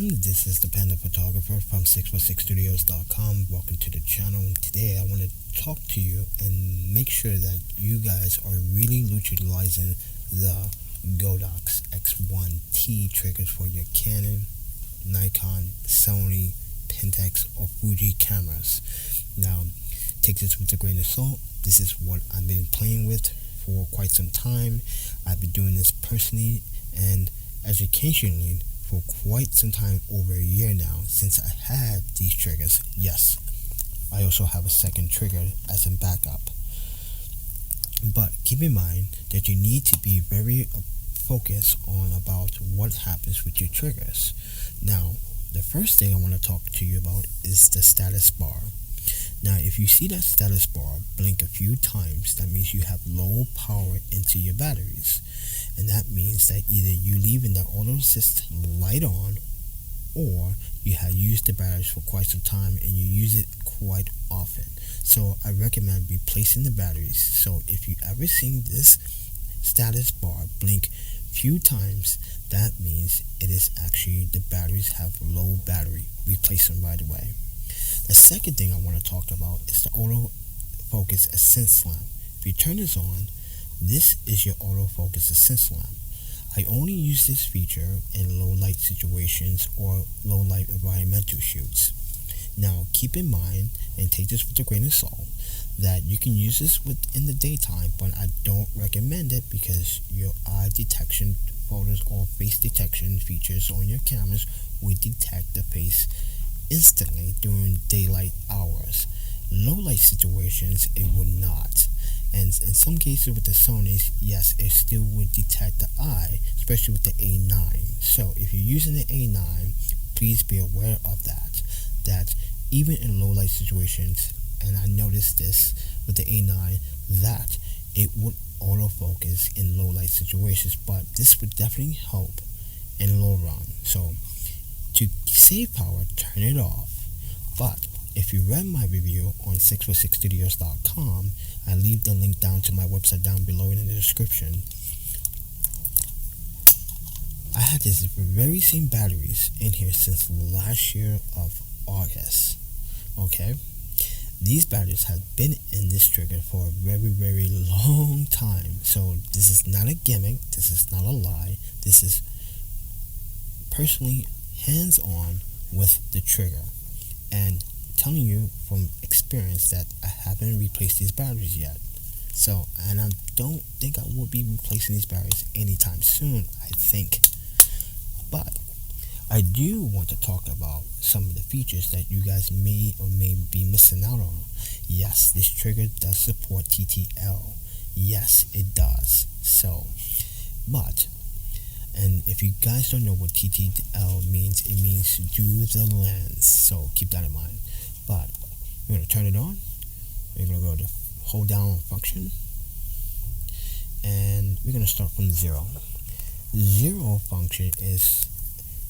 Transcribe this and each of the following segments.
everyone, this is ThePandaPhotographer from 616studios.com. Welcome to the channel. Today I want to talk to you and make sure that you guys are really utilizing the Godox X1T triggers for your Canon, Nikon, Sony, Pentax, or Fuji cameras. Now, take this with a grain of salt. This is what I've been playing with for quite some time. I've been doing this personally and educationally for quite some time, over a year now, since I had these triggers. Yes, I also have a second trigger as a backup. But keep in mind that you need to be very focused on about what happens with your triggers. Now, the first thing I want to talk to you about is the status bar. Now, if you see that status bar blink a few times, that means you have low power into your batteries. And that means that either you leaving the auto assist light on, or you have used the batteries for quite some time and you use it quite often. So I recommend replacing the batteries. So if you ever seen this status bar blink few times, that means it is actually the batteries have low battery. Replace them right away. The second thing I want to talk about is the autofocus assist lamp. If you turn this on, this is your autofocus assist lamp. I only use this feature in low light situations or low light environmental shoots. Now keep in mind, and take this with a grain of salt, that you can use this in the daytime, but I don't recommend it because your eye detection photos or face detection features on your cameras will detect the face instantly during daylight hours. Low light situations, it will not. And in some cases with the Sonys, yes, it still would detect the eye, especially with the A9. So if you're using the A9, please be aware of that even in low light situations, and I noticed this with the A9, that it would autofocus in low light situations, but this would definitely help in low run. So to save power, turn it off. But if you read my review on 616studios.com, I leave the link down to my website down below in the description. I had this very same batteries in here since last year of August. Okay, these batteries have been in this trigger for a very, very long time. So this is not a gimmick. This is not a lie. This is personally hands-on with the trigger, and telling you from experience that I haven't replaced these batteries yet. So, and I don't think I will be replacing these batteries anytime soon, I think. But I do want to talk about some of the features that you guys may or may be missing out on. Yes, this trigger does support TTL. Yes, it does. So, but, and if you guys don't know what TTL means, it means through the lens. So keep that in mind. But we're going to turn it on. We're going to go to hold down on function. And we're going to start from 0. 0 function is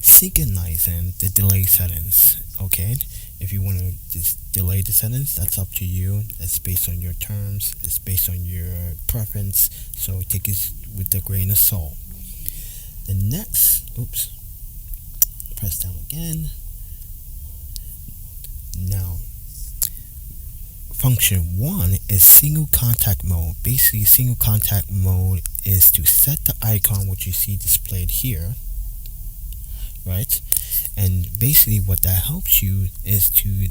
synchronizing the delay settings. Okay? If you want to just delay the settings, that's up to you. It's based on your terms. It's based on your preference. So take it with a grain of salt. The next, press down again. Now, function 1 is single contact mode. Basically, single contact mode is to set the icon which you see displayed here, right? And basically what that helps you is to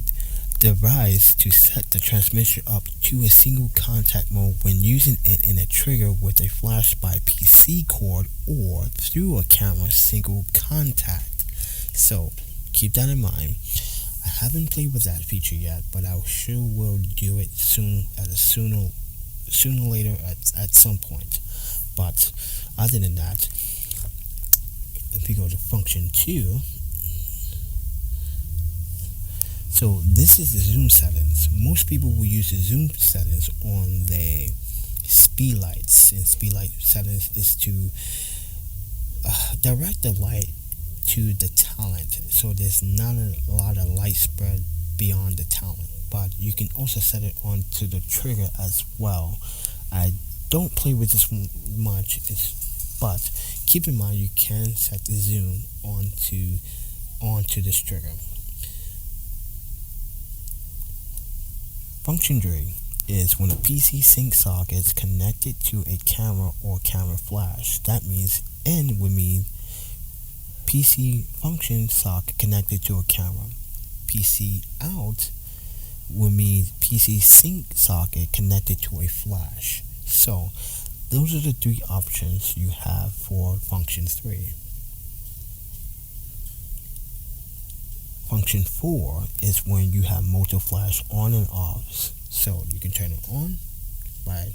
devise to set the transmission up to a single contact mode when using it in a trigger with a flash by PC cord or through a camera single contact. So keep that in mind. I haven't played with that feature yet, but I sure will do it soon, sooner or later at some point. But other than that, if we go to function 2, so this is the zoom settings. Most people will use the zoom settings on the speed lights, and speed light settings is to direct the light to the talent, so there's not a lot of light spread beyond the talent. But you can also set it onto the trigger as well. I don't play with this much, but keep in mind you can set the zoom onto onto this trigger. Function 3 is when a PC sync socket is connected to a camera or camera flash. That means N would mean PC function socket connected to a camera. PC out would mean PC sync socket connected to a flash. So those are the three options you have for function 3. Function 4 is when you have multi flash on and off. So you can turn it on by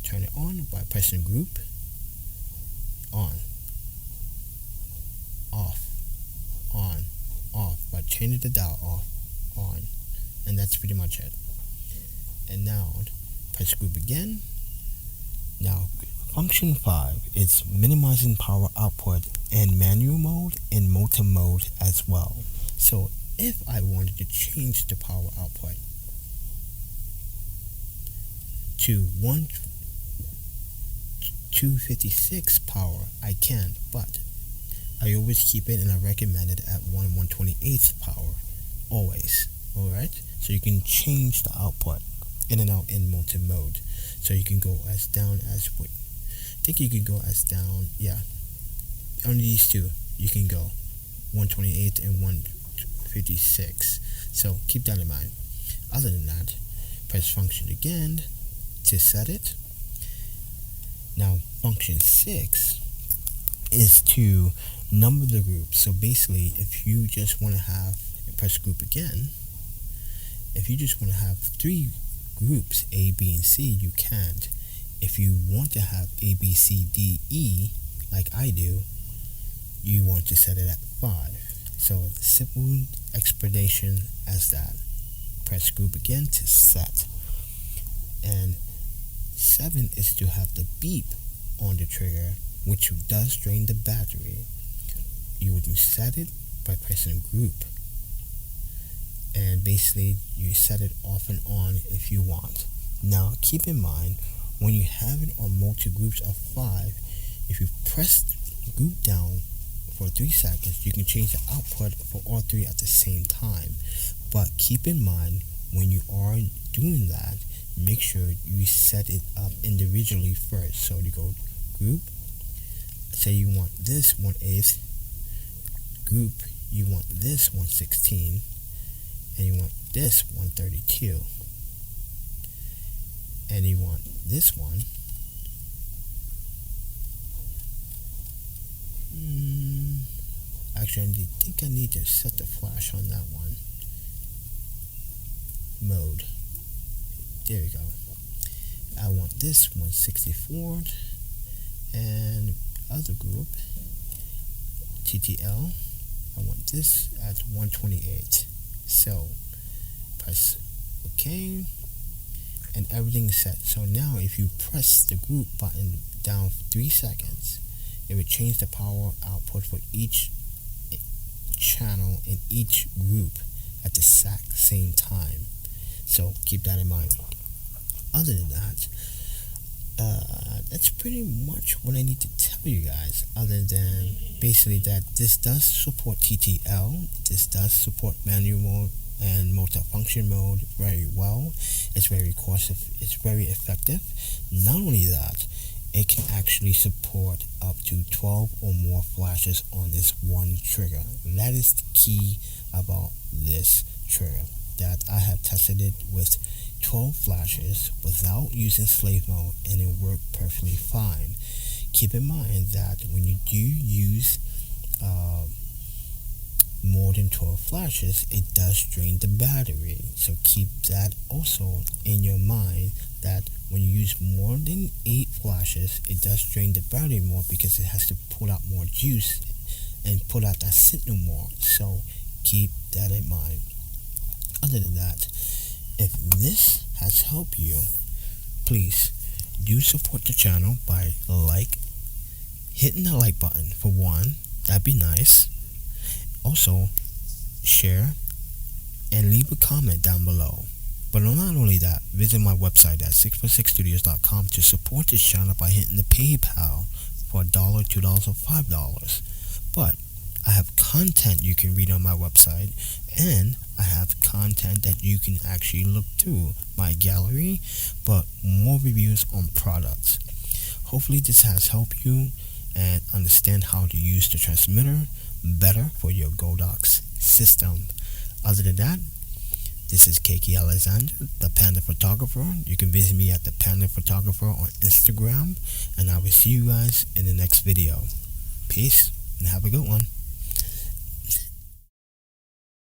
turn it on by pressing group, on, off, by changing the dial off, on, and that's pretty much it. And now press group again. Now function 5 is minimizing power output in manual mode and multi mode as well. So if I wanted to change the power output to 256 power, I can, but I always keep it and I recommend it at 1/128th power, always. Alright, so you can change the output in and out in multi mode. So you can go as down as I think you can go as down, on these two you can go 128 and 156. So keep that in mind. Other than that, press function again to set it. Now function 6 is to number the groups. So basically, if you just want to press group again, if you just want to have 3 groups, A, B, and C, you can't. If you want to have A, B, C, D, E, like I do, you want to set it at 5. So simple explanation as that. Press group again to set. And 7 is to have the beep on the trigger, which does drain the battery. You would set it by pressing group. And basically you set it off and on if you want. Now keep in mind, when you have it on multi groups of 5, if you press group down for 3 seconds, you can change the output for all 3 at the same time. But keep in mind, when you are doing that, make sure you set it up individually first. So you go group, say you want this 1/8, group, you want this 1/16, and you want this 1/32, and you want this one actually I think I need to set the flash on that one mode. There we go. I want this 1/64, and other group TTL, I want this at 128. So press OK, and everything is set. So now if you press the group button down 3 seconds, it will change the power output for each channel in each group at the exact same time. So keep that in mind. Other than that, that's pretty much what I need to tell you guys, other than basically that this does support TTL, this does support manual mode and multi-function mode very well. It's very it's very effective. Not only that, it can actually support up to 12 or more flashes on this one trigger. That is the key about this trigger, that I have tested it with 12 flashes without using slave mode, and it worked perfectly fine. Keep in mind that when you do use more than 12 flashes, it does drain the battery. So keep that also in your mind, that when you use more than 8 flashes, it does drain the battery more, because it has to pull out more juice and pull out that signal more. So keep that in mind. Other than that, if this has helped you, please do support the channel by hitting the like button for one. That'd be nice. Also, share and leave a comment down below. But not only that, visit my website at 646studios.com to support this channel by hitting the PayPal for $1, $2, or $5. but I have content you can read on my website, and I have content that you can actually look through my gallery, but more reviews on products. Hopefully this has helped you and understand how to use the transmitter better for your Godox system. Other than that, this is Keiki Alexander, the Panda Photographer. You can visit me at the Panda Photographer on Instagram, and I will see you guys in the next video. Peace, and have a good one.